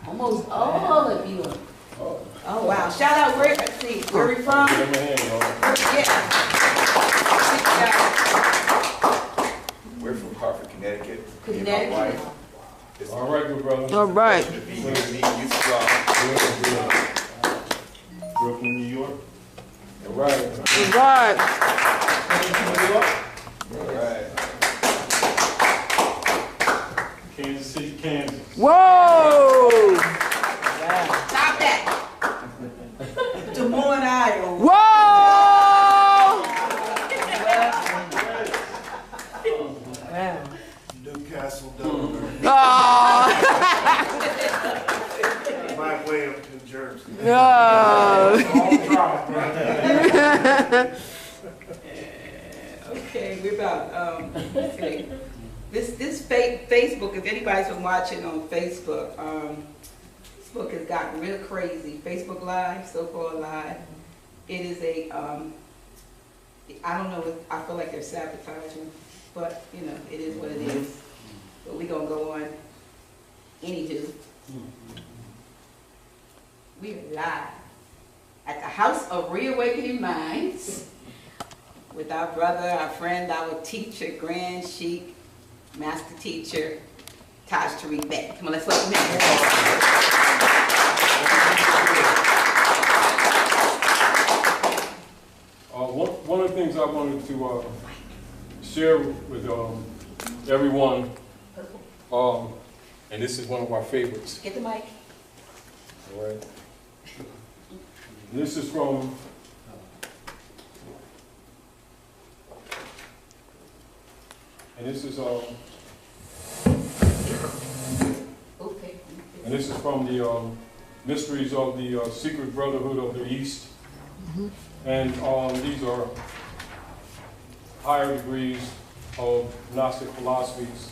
Almost all of you. Oh, wow. Shout out, where are we from? We're from Hartford, Connecticut. Connecticut. All right, good brother. All right. To be here with me, you from Brooklyn, New York. All right. All right. All right. Kansas City, Kansas. Whoa! Stop that. Des Moines, Iowa. Whoa! Wow. Newcastle, Delaware. Oh. My way up to New Jersey. No. Okay, we're about, okay. This Facebook, if anybody's been watching on Facebook, Facebook has gotten real crazy. Facebook Live, so-called Live. It is a, I don't know, I feel like they're sabotaging, but, you know, it is what it is. But we're going to go on. Anywho, we are live at the House of Reawakening Minds with our brother, our friend, our teacher, Grand Sheik, Master Teacher, Taj Tarik Bey. Come on, let's welcome him. One of the things I wanted to share with everyone, and this is one of our favorites. Get the mic. All right. And this is from Okay. and this is from the Mysteries of the Secret Brotherhood of the East. And these are higher degrees of Gnostic philosophies,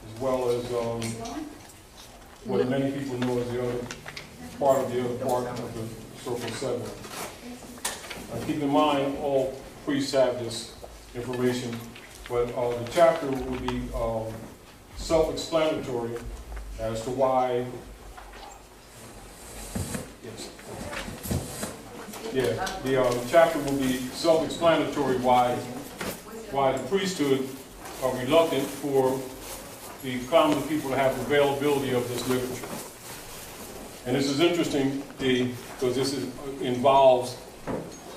as well as what many people know as the other part of the Circle 7. Keep in mind, all priests have this information, but the chapter will be self-explanatory as to why. Yes. Yeah, the chapter will be self-explanatory why the priesthood are reluctant for the common people to have availability of this literature. And this is interesting because this involves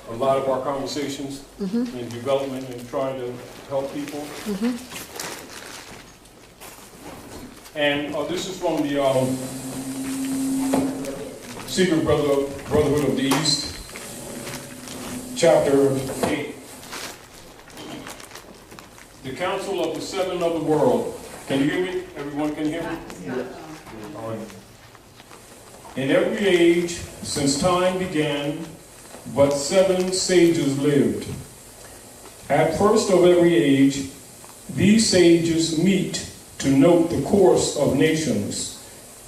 a lot of our conversations in development and trying to help people. And this is from the Secret Brotherhood of the East, Chapter 8. The Council of the Seven of the World. Can you hear me? Everyone can hear me? All right. In every age, since time began, but 7 sages lived. At first of every age, these sages meet to note the course of nations,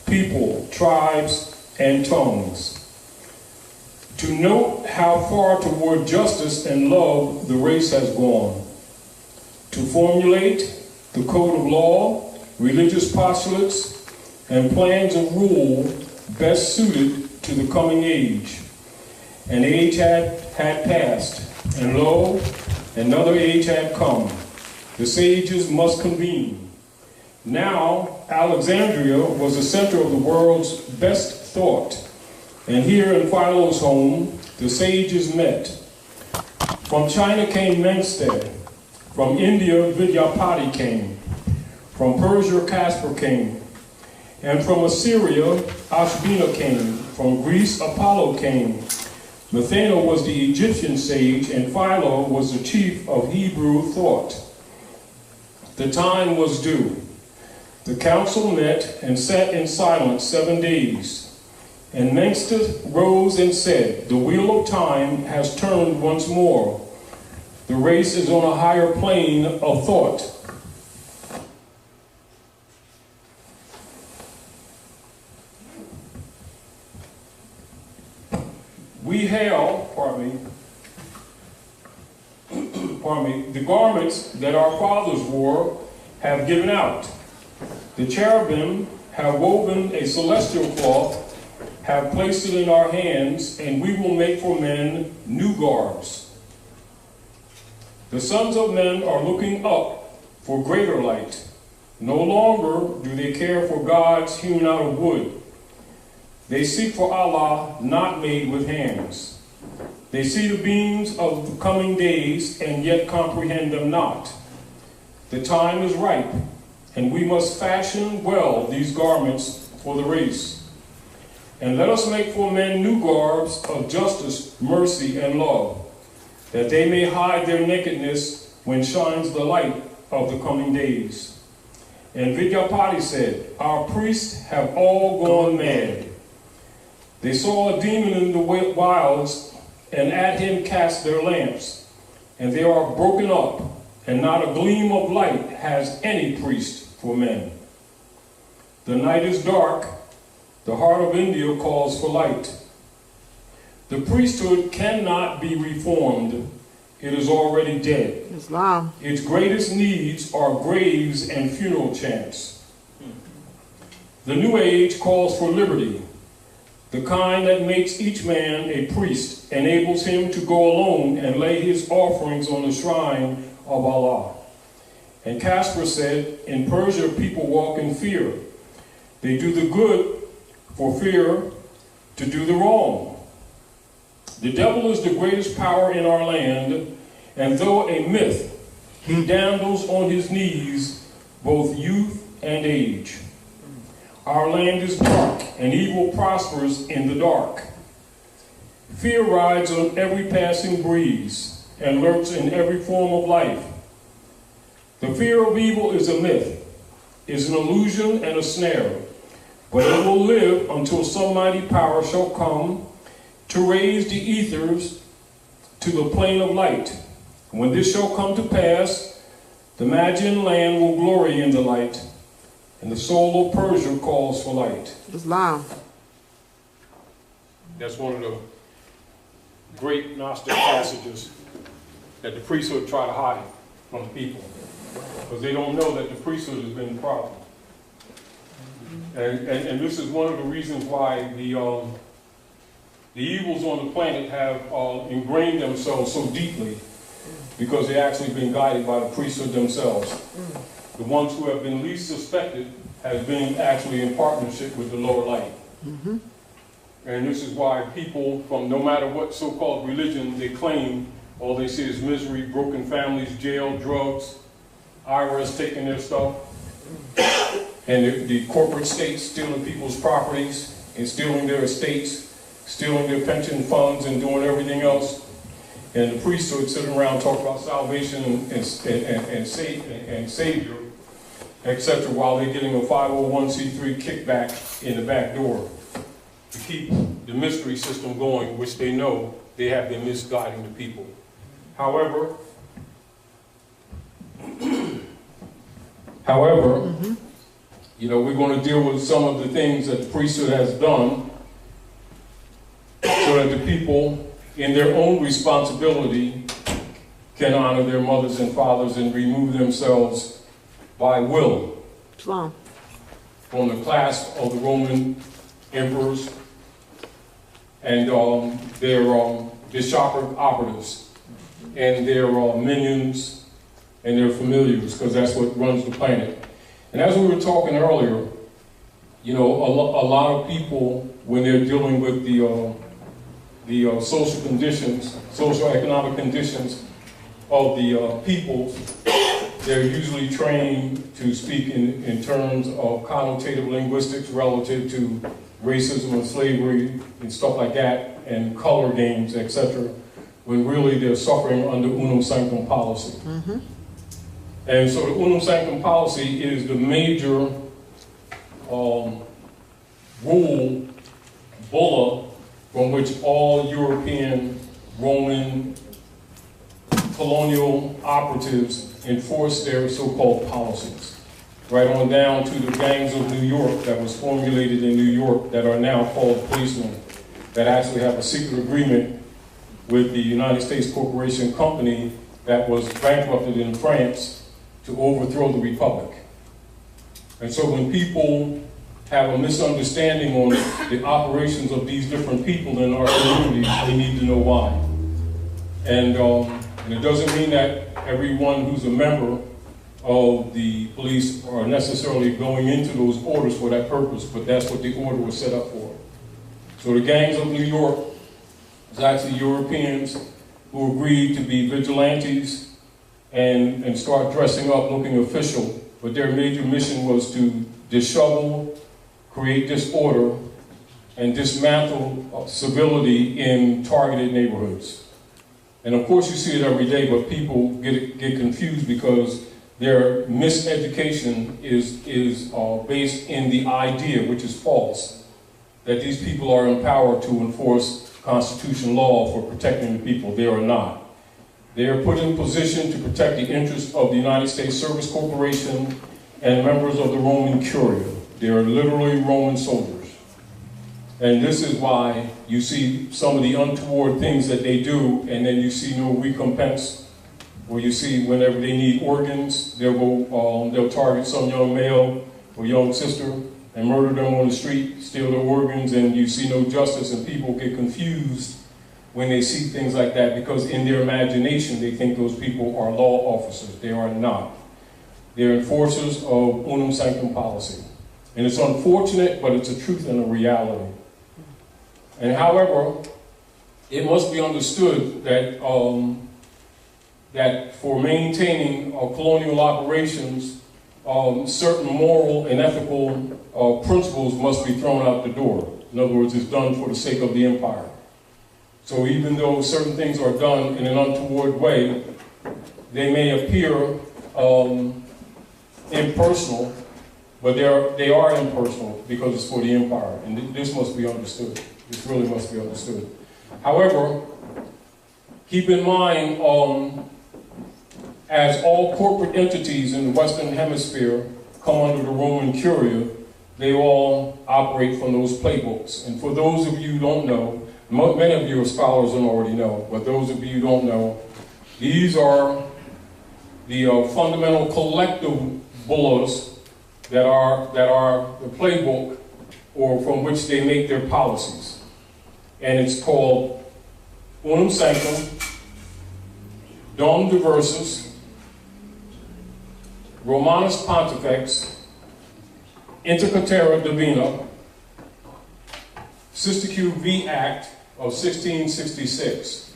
people, tribes, and tongues. To note how far toward justice and love the race has gone. To formulate the code of law, religious postulates, and plans of rule best suited to the coming age. An age had passed, and lo, another age had come. The sages must convene. Now, Alexandria was the center of the world's best thought, and here in Philo's home, the sages met. From China came M.S.T. From India, Vidyapati came. From Persia, Casper came. And from Assyria, Ashbina came. From Greece, Apollo came. Methana was the Egyptian sage, and Philo was the chief of Hebrew thought. The time was due. The council met and sat in silence 7 days. And M.S.T. rose and said, "The wheel of time has turned once more. The race is on a higher plane of thought. We hail, the garments that our fathers wore have given out. The cherubim have woven a celestial cloth, have placed it in our hands, and we will make for men new garbs. The sons of men are looking up for greater light. No longer do they care for gods hewn out of wood. They seek for Allah not made with hands. They see the beams of the coming days and yet comprehend them not. The time is ripe, and we must fashion well these garments for the race. And let us make for men new garbs of justice, mercy, and love, that they may hide their nakedness when shines the light of the coming days. And Vidyapati said, our priests have all gone mad. They saw a demon in the wilds, and at him cast their lamps. And they are broken up, and not a gleam of light has any priest for men. The night is dark. The heart of India calls for light. The priesthood cannot be reformed. It is already dead. Islam. Its greatest needs are graves and funeral chants. The New Age calls for liberty, the kind that makes each man a priest, enables him to go alone and lay his offerings on the shrine of Allah. And Casper said, in Persia people walk in fear. They do the good for fear to do the wrong. The devil is the greatest power in our land, and though a myth, he dandles on his knees both youth and age. Our land is dark, and evil prospers in the dark. Fear rides on every passing breeze and lurks in every form of life. The fear of evil is a myth, is an illusion and a snare, but it will live until some mighty power shall come to raise the ethers to the plane of light. When this shall come to pass, the Magian land will glory in the light, and the soul of Persia calls for light. Islam. That's one of the great Gnostic passages that the priesthood try to hide from the people, because they don't know that the priesthood has been the problem. And this is one of the reasons why the evils on the planet have ingrained themselves so deeply, because they've actually been guided by the priesthood themselves. The ones who have been least suspected have been actually in partnership with the lower light. And this is why people from no matter what so-called religion they claim, all they see is misery, broken families, jail, drugs, IRS taking their stuff, and the corporate states stealing people's properties and stealing their estates, stealing their pension funds and doing everything else. And the priesthood sitting around talking about salvation and Savior, etc., while they're getting a 501c3 kickback in the back door to keep the mystery system going, which they know they have been misguiding the people. However, you know, we're going to deal with some of the things that the priesthood has done so that the people, in their own responsibility, can honor their mothers and fathers and remove themselves by will Islam. from the clasp of the Roman emperors and their bishopric operatives and their minions and their familiars, because that's what runs the planet. And as we were talking earlier, you know, a lot of people, when they're dealing with the social conditions, socio-economic conditions of the people, they're usually trained to speak in terms of connotative linguistics relative to racism and slavery and stuff like that, and color games, etc., when really they're suffering under unum sanctum policy. And so the unum sanctum policy is the major rule, bulla, from which all European, Roman, colonial operatives enforce their so-called policies. Right on down to the gangs of New York that was formulated in New York that are now called policemen, that actually have a secret agreement with the United States Corporation Company that was bankrupted in France to overthrow the Republic. And so when people have a misunderstanding on the operations of these different people in our communities, they need to know why. And it doesn't mean that everyone who's a member of the police are necessarily going into those orders for that purpose, but that's what the order was set up for. So the gangs of New York is actually Europeans who agreed to be vigilantes and start dressing up looking official, but their major mission was to dishevel, create disorder, and dismantle civility in targeted neighborhoods. And of course you see it every day, but people get confused because their miseducation is based in the idea, which is false, that these people are empowered to enforce Constitution law for protecting the people. They are not. They are put in position to protect the interests of the United States Service Corporation and members of the Roman Curia. They are literally Roman soldiers. And this is why you see some of the untoward things that they do, and then you see no recompense. Or you see whenever they need organs, they'll target some young male or young sister and murder them on the street, steal their organs, and you see no justice, and people get confused when they see things like that because in their imagination they think those people are law officers. They are not. They're enforcers of unum sanctum policy. And it's unfortunate, but it's a truth and a reality. And however, it must be understood that that for maintaining colonial operations, certain moral and ethical principles must be thrown out the door. In other words, it's done for the sake of the empire. So even though certain things are done in an untoward way, they may appear impersonal, but they are impersonal because it's for the empire. And this must be understood. This really must be understood. However, keep in mind, as all corporate entities in the Western Hemisphere come under the Roman Curia, they all operate from those playbooks. And for those of you who don't know, many of you are scholars and already know, but those of you who don't know, these are the fundamental collective bullas that are the playbook or from which they make their policies. And it's called Unum Sanctum, Nom De Guerre, Romanus Pontifex, Inter Caetera Divina, Sister V Act of 1666.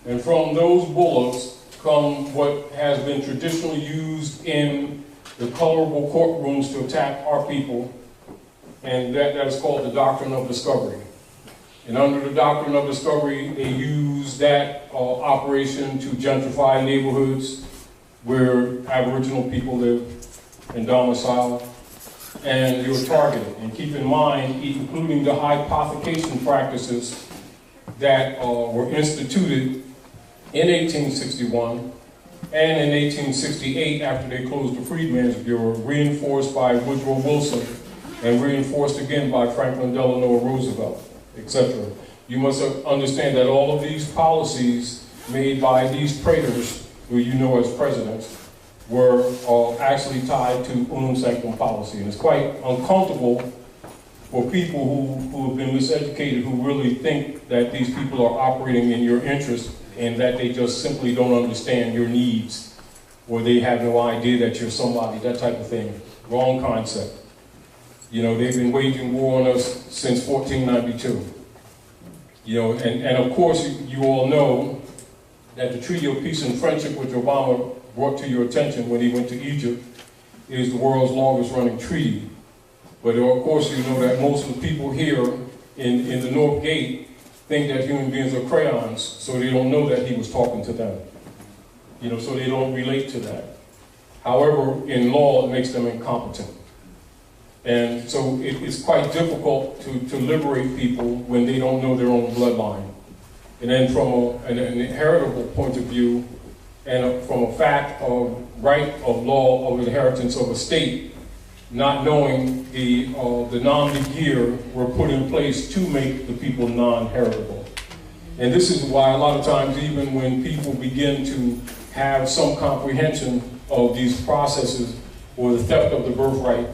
And from those bullas come what has been traditionally used in the colorable courtrooms to attack our people, and that is called the Doctrine of Discovery. And under the Doctrine of Discovery, they use that operation to gentrify neighborhoods where Aboriginal people live and domicile, and you're targeted. And keep in mind, including the hypothecation practices that were instituted in 1861 and in 1868 after they closed the Freedmen's Bureau, reinforced by Woodrow Wilson and reinforced again by Franklin Delano Roosevelt, etc. You must understand that all of these policies made by these praetors, who you know as presidents, were actually tied to unum sanctum policy. And it's quite uncomfortable for people who have been miseducated, who really think that these people are operating in your interest and that they just simply don't understand your needs, or they have no idea that you're somebody, that type of thing. Wrong concept. You know, they've been waging war on us since 1492. You know, and of course, you all know that the Treaty of Peace and Friendship, which Obama brought to your attention when he went to Egypt, is the world's longest running treaty. But of course, you know that most of the people here in the North Gate think that human beings are crayons, so they don't know that he was talking to them. You know, so they don't relate to that. However, in law, it makes them incompetent. And so it's quite difficult to liberate people when they don't know their own bloodline. And then from an inheritable point of view, and from a fact of right of law of inheritance of a state, not knowing the Nom De Guerre were put in place to make the people non-heritable. And this is why a lot of times, even when people begin to have some comprehension of these processes or the theft of the birthright,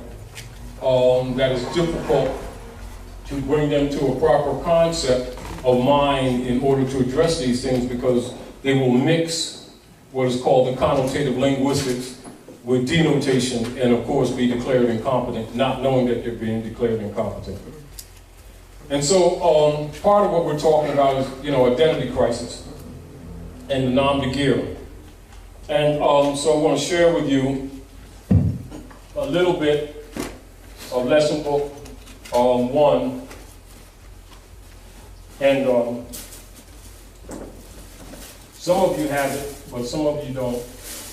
that is difficult to bring them to a proper concept of mind in order to address these things, because they will mix what is called the connotative linguistics with denotation, and of course be declared incompetent, not knowing that they're being declared incompetent. And so part of what we're talking about is, identity crisis and the Nom De Guerre. And so I want to share with you a little bit of lesson book 1. And some of you have it, but some of you don't.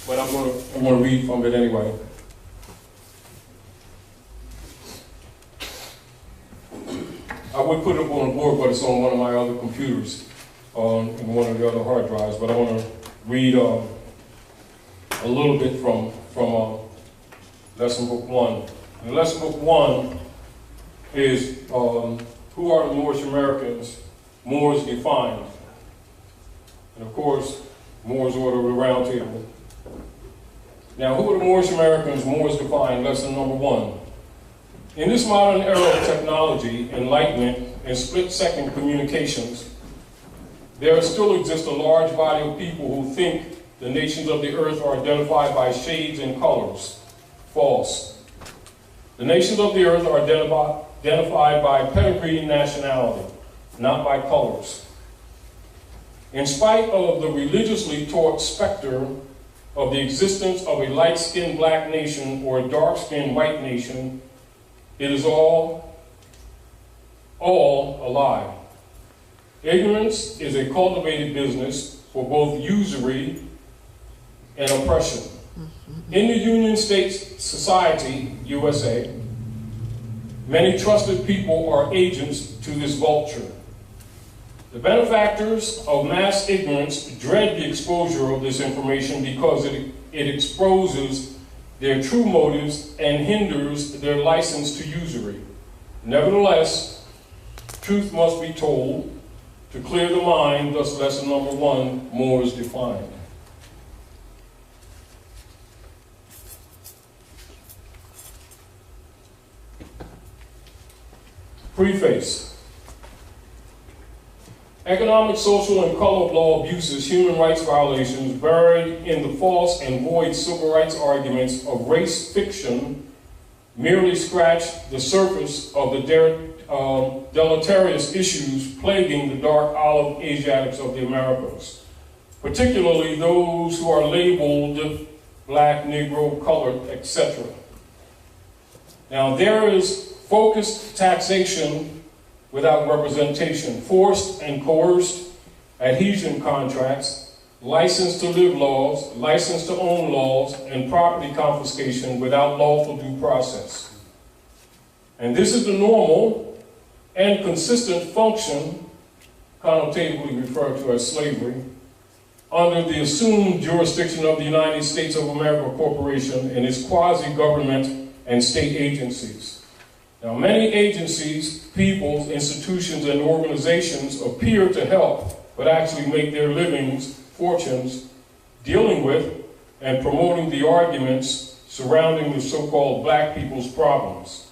But I'm going to read from it anyway. I would put it up on the board, but it's on one of my other computers, in one of the other hard drives. But I want to read a little bit from lesson book 1. And lesson book 1 is who are the Moorish Americans? Moors defined. And of course, Moors order the Roundtable. Now, who are the Moorish Americans? Moors defined. Lesson number 1. In this modern era of technology, enlightenment, and split-second communications, there still exists a large body of people who think the nations of the earth are identified by shades and colors. False. The nations of the earth are identified by pedigree and nationality, not by colors. In spite of the religiously taught specter of the existence of a light-skinned black nation or a dark-skinned white nation, it is all a lie. Ignorance is a cultivated business for both usury and oppression. In the Union States Society, USA, many trusted people are agents to this vulture. The benefactors of mass ignorance dread the exposure of this information because it exposes their true motives and hinders their license to usury. Nevertheless, truth must be told to clear the mind, thus lesson number 1, Moors defined. Preface. Economic, social, and color of law abuses, human rights violations buried in the false and void civil rights arguments of race fiction merely scratch the surface of the deleterious issues plaguing the dark olive Asiatics of the Americas, particularly those who are labeled black, Negro, colored, etc. Now, there is focused taxation without representation, forced and coerced adhesion contracts, license to live laws, license to own laws, and property confiscation without lawful due process. And this is the normal and consistent function, connotatively referred to as slavery, under the assumed jurisdiction of the United States of America Corporation and its quasi-government and state agencies. Now, many agencies, peoples, institutions, and organizations appear to help, but actually make their livings, fortunes, dealing with and promoting the arguments surrounding the so-called black people's problems.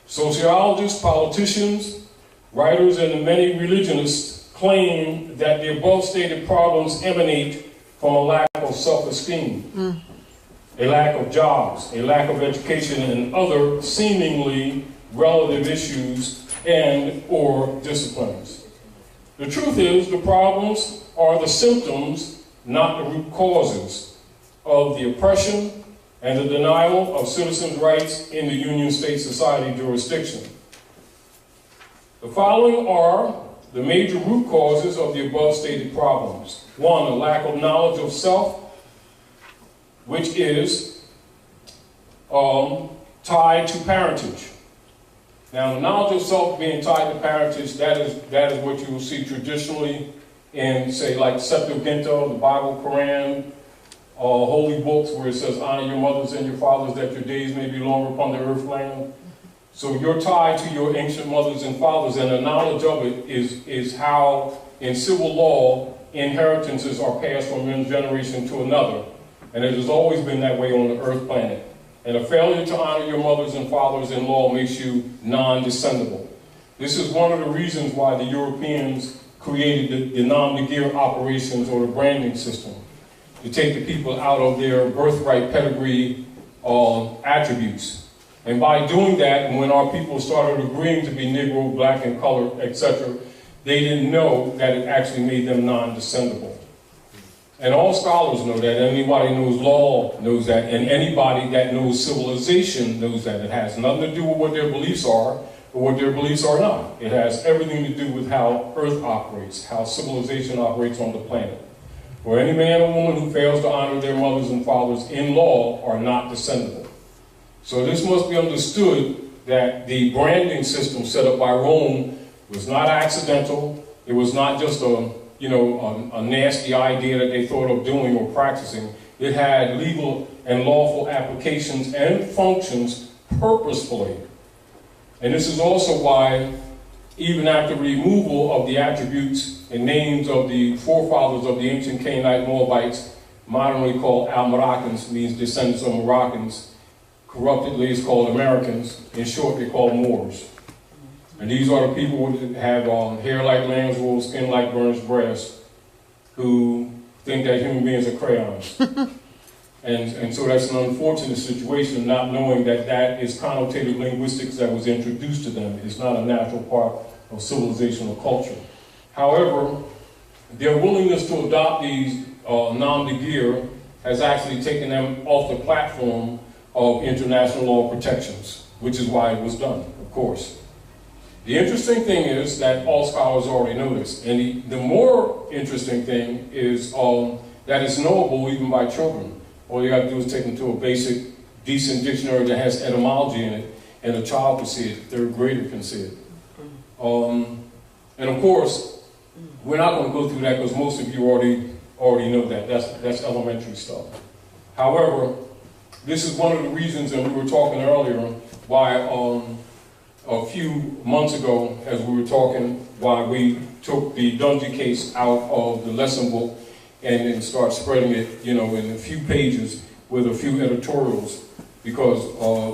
Sociologists, politicians, writers, and many religionists claim that the above-stated problems emanate from a lack of self-esteem. A lack of jobs, a lack of education, and other seemingly relative issues and or disciplines. The truth is, the problems are the symptoms, not the root causes, of the oppression and the denial of citizens' rights in the Union State Society jurisdiction. The following are the major root causes of the above-stated problems. 1, a lack of knowledge of self, which is tied to parentage. Now, the knowledge of self being tied to parentage, that is what you will see traditionally in, say, like Septuaginta, the Bible, Quran, holy books where it says, honor your mothers and your fathers that your days may be longer upon the earth land. So you're tied to your ancient mothers and fathers, and the knowledge of it is how, in civil law, inheritances are passed from one generation to another. And it has always been that way on the earth planet. And a failure to honor your mothers and fathers-in-law makes you non-descendable. This is one of the reasons why the Europeans created the Nom De Guerre operations, or the branding system, to take the people out of their birthright pedigree attributes. And by doing that, when our people started agreeing to be Negro, black, and colored, etc., they didn't know that it actually made them non-descendable. And all scholars know that, anybody who knows law knows that, and anybody that knows civilization knows that. It has nothing to do with what their beliefs are, or what their beliefs are not. It has everything to do with how Earth operates, how civilization operates on the planet. For any man or woman who fails to honor their mothers and fathers in law are not descendable. So this must be understood that the branding system set up by Rome was not accidental. It was not just a nasty idea that they thought of doing or practicing. It had legal and lawful applications and functions purposefully. And this is also why, even after removal of the attributes and names of the forefathers of the ancient Canaanite Moabites, modernly called Al-Moroccans, means descendants of Moroccans, corruptedly is called Americans, in short they're called Moors. And these are the people who have hair like lamb's wool, skin like burnished brass, who think that human beings are crayons. And so that's an unfortunate situation, not knowing that that is connotative linguistics that was introduced to them. It's not a natural part of civilization or culture. However, their willingness to adopt these Nom De Guerre has actually taken them off the platform of international law protections, which is why it was done, of course. The interesting thing is that all scholars already know this, and the more interesting thing is that it's knowable even by children. All you have to do is take them to a basic, decent dictionary that has etymology in it, and a child can see it, third grader can see it. And of course, we're not going to go through that because most of you already know that. That's elementary stuff. However, this is one of the reasons, and we were talking earlier, why a few months ago, as we were talking, why we took the Dungy case out of the lesson book and then start spreading it, in a few pages with a few editorials, because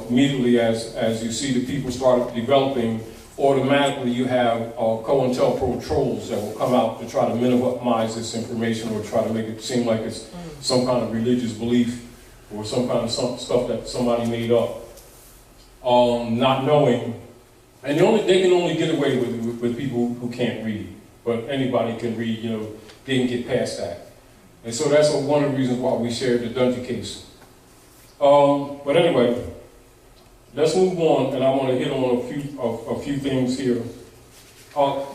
immediately as you see the people start developing, automatically you have COINTELPRO trolls that will come out to try to minimize this information or try to make it seem like it's some kind of religious belief or some kind of stuff that somebody made up, not knowing. And they can only get away with people who can't read, but anybody can read, they can get past that. And so that's one of the reasons why we shared the Dungy case. But anyway, let's move on, and I want to hit on a few things here.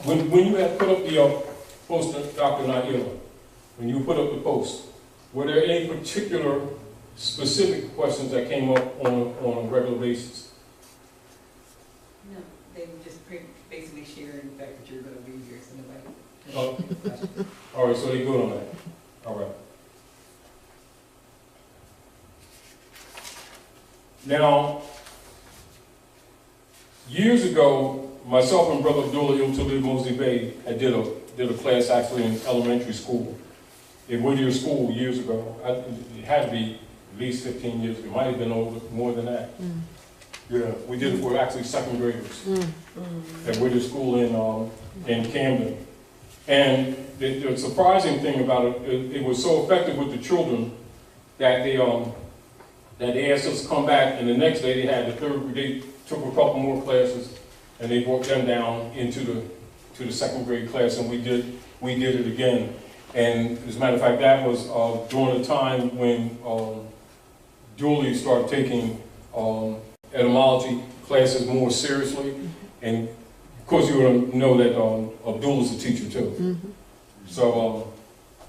When you had put up the post, Dr. Naila, when you put up the post, were there any particular specific questions that came up on a regular basis? No, they were just basically sharing the fact that you're going to be here, so nobody. All right, so they're good on that. All right. Now, years ago, myself and Brother Abdullah Iltalib Mosley Bey did a class actually in elementary school, in Whittier School years ago. It had to be at least 15 years ago. It might have been more than that. Yeah, we did it for actually second graders at Whittier School in Camden. And the surprising thing about it was so effective with the children that they asked us to come back, and the next day they took a couple more classes, and they broke them down into the second grade class, and we did it again. And as a matter of fact, that was during the time when Julie started taking etymology classes more seriously, and of course you would know that Abdullah's a teacher too. So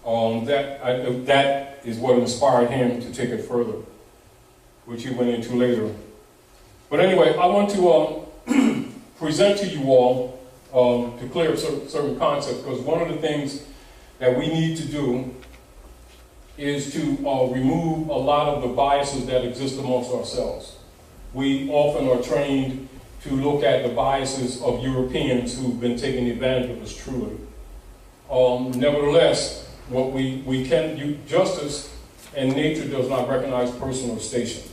that is what inspired him to take it further, which he went into later. But anyway, I want to present to you all to clear up certain concepts, because one of the things that we need to do is to remove a lot of the biases that exist amongst ourselves. We often are trained to look at the biases of Europeans who've been taking advantage of us truly. Nevertheless, what we can do, justice and nature does not recognize person or station.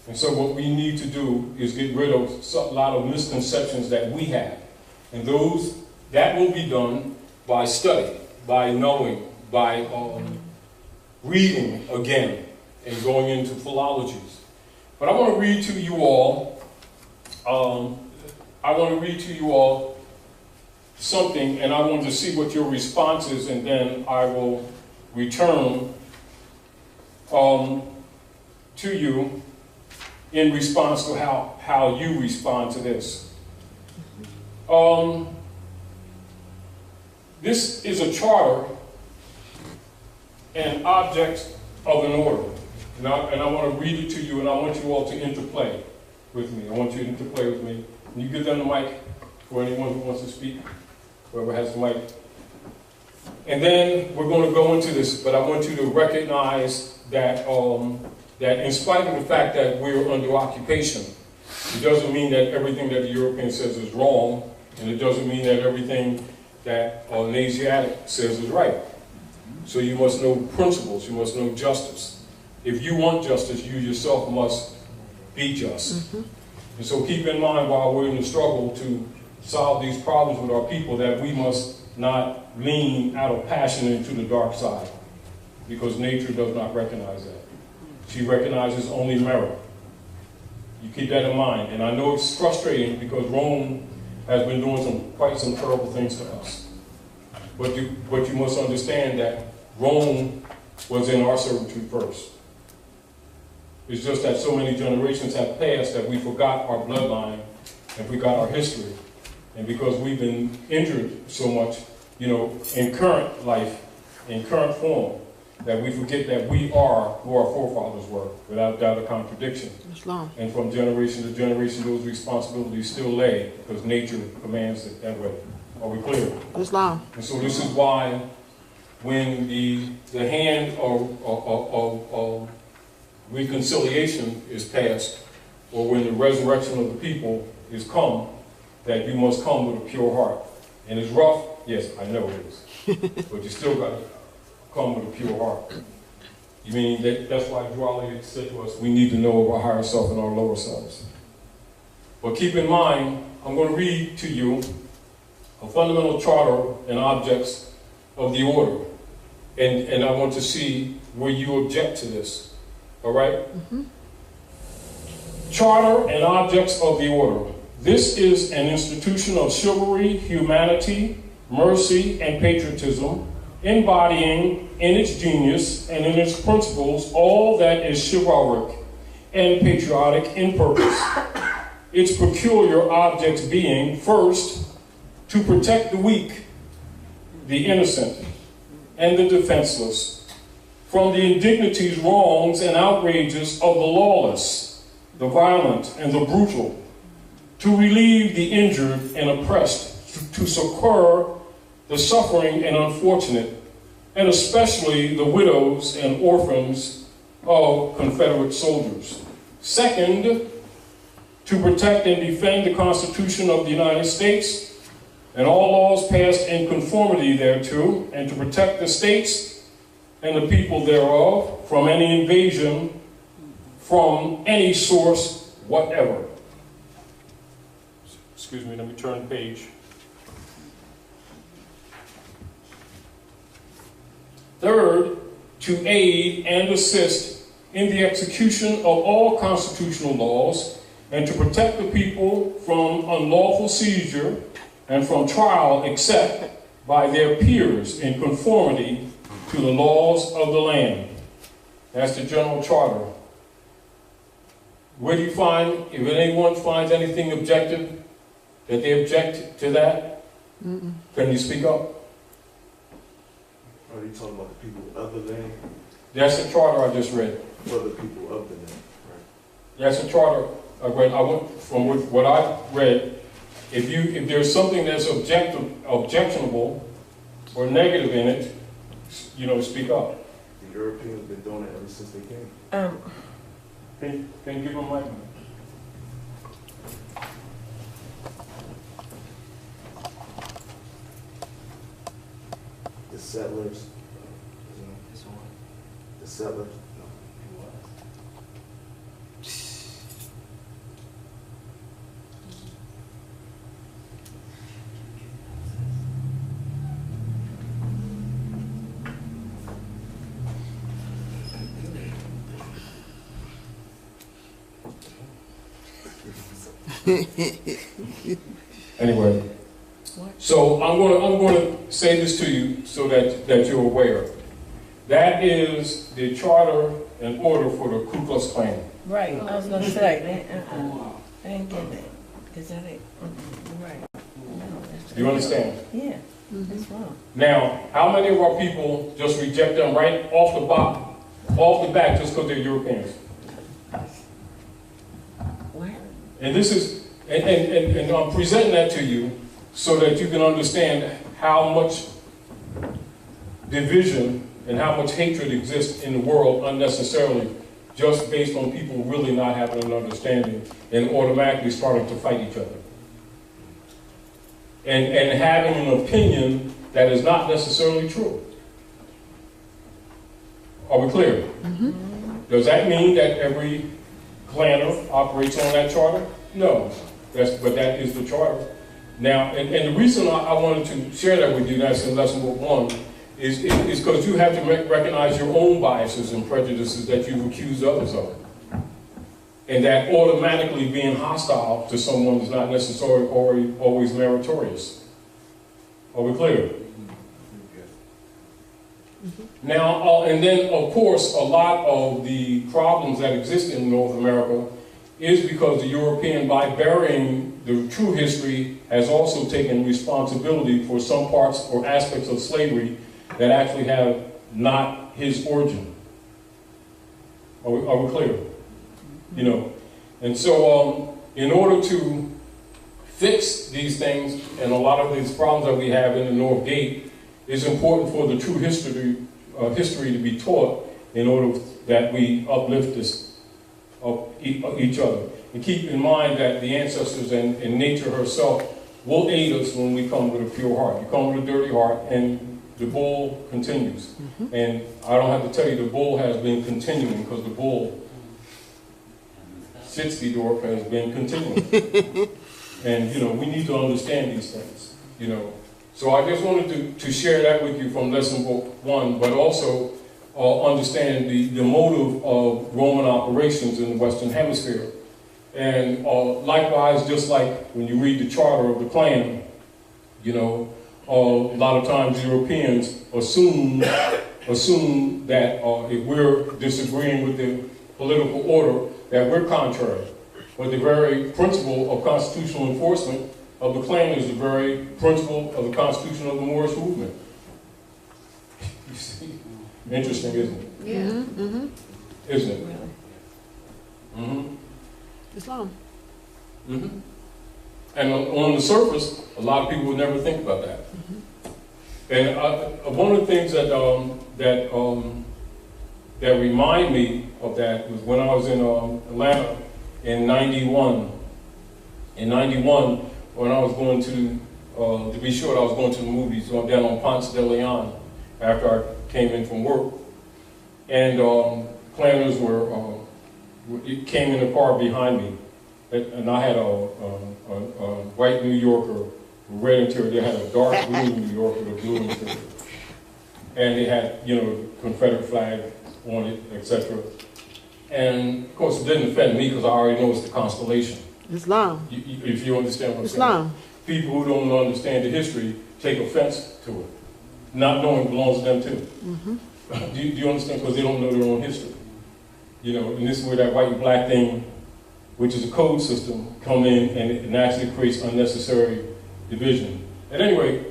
And so what we need to do is get rid of a lot of misconceptions that we have. And that will be done by study, by knowing, by reading again, and going into philologies. But I want to read to you all, something, and I want to see what your response is, and then I will return to you in response to how you respond to this. This is a charter and object of an order. And I want to read it to you, and I want you all to interplay with me. I want you to interplay with me. Can you give them the mic for anyone who wants to speak? Whoever has the mic. And then we're going to go into this, but I want you to recognize that that in spite of the fact that we're under occupation, it doesn't mean that everything that the European says is wrong, and it doesn't mean that everything that an Asiatic says is right. So you must know principles, you must know justice. If you want justice, you yourself must be just. And so keep in mind while we're in the struggle to solve these problems with our people that we must not lean out of passion into the dark side, because nature does not recognize that. She recognizes only merit. You keep that in mind. And I know it's frustrating because Rome has been doing quite some terrible things to us. But you must understand that Rome was in our servitude first. It's just that so many generations have passed that we forgot our bloodline and forgot our history. And because we've been injured so much, in current life, in current form, that we forget that we are who our forefathers were, without doubt or contradiction. Islam. And from generation to generation, those responsibilities still lay, because nature commands it that way. Are we clear? Islam. And so this is why when the hand of reconciliation is passed, or when the resurrection of the people is come, that you must come with a pure heart. And it's rough, yes, I know it is. But you still got to come with a pure heart. You mean that's why Dwali said to us, we need to know our higher self and our lower selves. But keep in mind, I'm going to read to you a fundamental charter and objects of the order. And I want to see where you object to this. All right? Charter and objects of the order. This is an institution of chivalry, humanity, mercy, and patriotism, embodying in its genius and in its principles all that is chivalric and patriotic in purpose. Its peculiar objects being, first, to protect the weak, the innocent, and the defenseless from the indignities, wrongs, and outrages of the lawless, the violent, and the brutal, to relieve the injured and oppressed, to succor the suffering and unfortunate, and especially the widows and orphans of Confederate soldiers. Second, to protect and defend the Constitution of the United States and all laws passed in conformity thereto, and to protect the states and the people thereof from any invasion from any source whatever. Excuse me, let me turn the page. Third, to aid and assist in the execution of all constitutional laws and to protect the people from unlawful seizure and from trial except by their peers in conformity to the laws of the land. That's the general charter. Where do you find, if anyone finds anything objective, that they object to that? Can you speak up? Are you talking about the people of the land? That's the charter I just read. For the people of the land, right? That's the charter I read. I went from what I read. If there's something that's objectionable or negative in it, speak up. The Europeans have been doing it ever since they came. Can you give them a mic? The settlers, the settlers, Anyway, so I'm going to say this to you so that you're aware. That is the charter and order for the Ku Klux Klan. Right, I was gonna say, I ain't get that. Is that it? Right. No, that's Do you understand? Yeah, that's wrong. Now, how many of our people just reject them right off the bat just because they're Europeans? What? And this is, and I'm presenting that to you so that you can understand how much division and how much hatred exists in the world unnecessarily, just based on people really not having an understanding and automatically starting to fight each other. And having an opinion that is not necessarily true. Are we clear? Mm-hmm. Does that mean that every Klaner operates on that charter? No, but that is the charter. Now, and the reason I wanted to share that with you, that's in lesson book 1, is because you have to recognize your own biases and prejudices that you've accused others of. And that automatically being hostile to someone is not necessarily always meritorious. Are we clear? Now, and then, of course, a lot of the problems that exist in North America is because the European, by burying the true history, has also taken responsibility for some parts or aspects of slavery that actually have not his origin. Are we clear? You know, and so in order to fix these things and a lot of these problems that we have in the North Gate, it's important for the true history to be taught in order that we uplift this of each other. And keep in mind that the ancestors and nature herself will aid us when we come with a pure heart. You come with a dirty heart and the bull continues. Mm-hmm. And I don't have to tell you, the bull has been continuing because the bull, Sitzky-Dorf, has been continuing. And, you know, we need to understand these things, you know. So I just wanted to share that with you from lesson book 1, but also understand the motive of Roman operations in the Western Hemisphere. And likewise, just like when you read the charter of the Klan, you know, a lot of times Europeans assume that if we're disagreeing with the political order, that we're contrary. But the very principle of constitutional enforcement of the Klan is the very principle of the constitution of the Moorish movement. You see? Interesting, isn't it? Yeah. Mm-hmm. Isn't it? Really? Mm-hmm. Islam. Mm-hmm. And on the surface, a lot of people would never think about that. Mm-hmm. And one of the things that remind me of that was when I was in Atlanta in '91. In '91, when I was going to be short, I was going to the movies down on Ponce de Leon after I came in from work. And Klanners came in the car behind me. And I had a white New Yorker, red interior. They had a dark blue New Yorker with a blue interior. And they had, you know, Confederate flag on it, etc. And of course, it didn't offend me because I already know it's the constellation. Islam. If you understand what I'm Islam. saying. People who don't understand the history take offense to it. Not knowing belongs to them too. Mm-hmm. Do you understand? Because they don't know their own history. You know, and this is where that white and black thing, which is a code system, come in and it naturally creates unnecessary division. And anyway,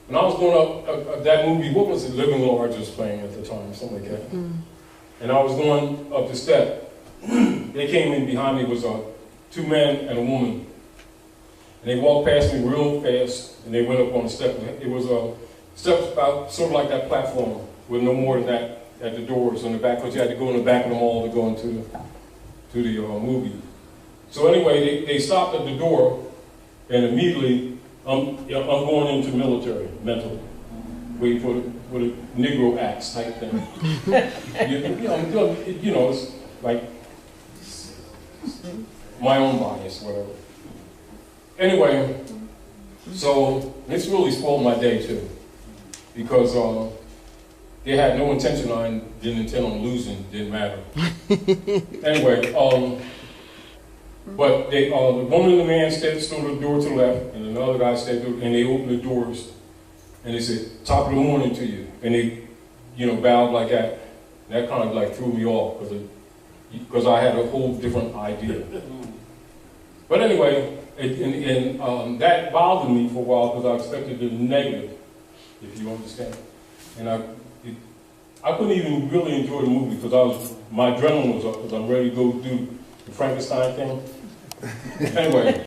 when I was going up that movie, what was it? Living Large was playing at the time, something like that. Mm. And I was going up the step. They came in behind me, was 2 men and a woman. And they walked past me real fast, and they went up on the step. It was steps about sort of like that platform, with no more than that at the doors on the back, because you had to go in the back of the mall to go into the movie. So anyway, they stopped at the door, and immediately I'm going into military mentally, waiting for the Negro Acts type thing. you know, it's like my own bias, whatever. Anyway, so this really spoiled my day too, because they had no intention didn't intend on losing, didn't matter. Anyway, But they, the woman and the man stood at the door to the left, and another guy stepped through, and they opened the doors, and they said, "Top of the morning to you," and they, bowed like that. That kind of like threw me off because I had a whole different idea. But anyway, that bothered me for a while because I expected the negative, if you understand. And I couldn't even really enjoy the movie because my adrenaline was up because I'm ready to go do the Frankenstein thing. Anyway.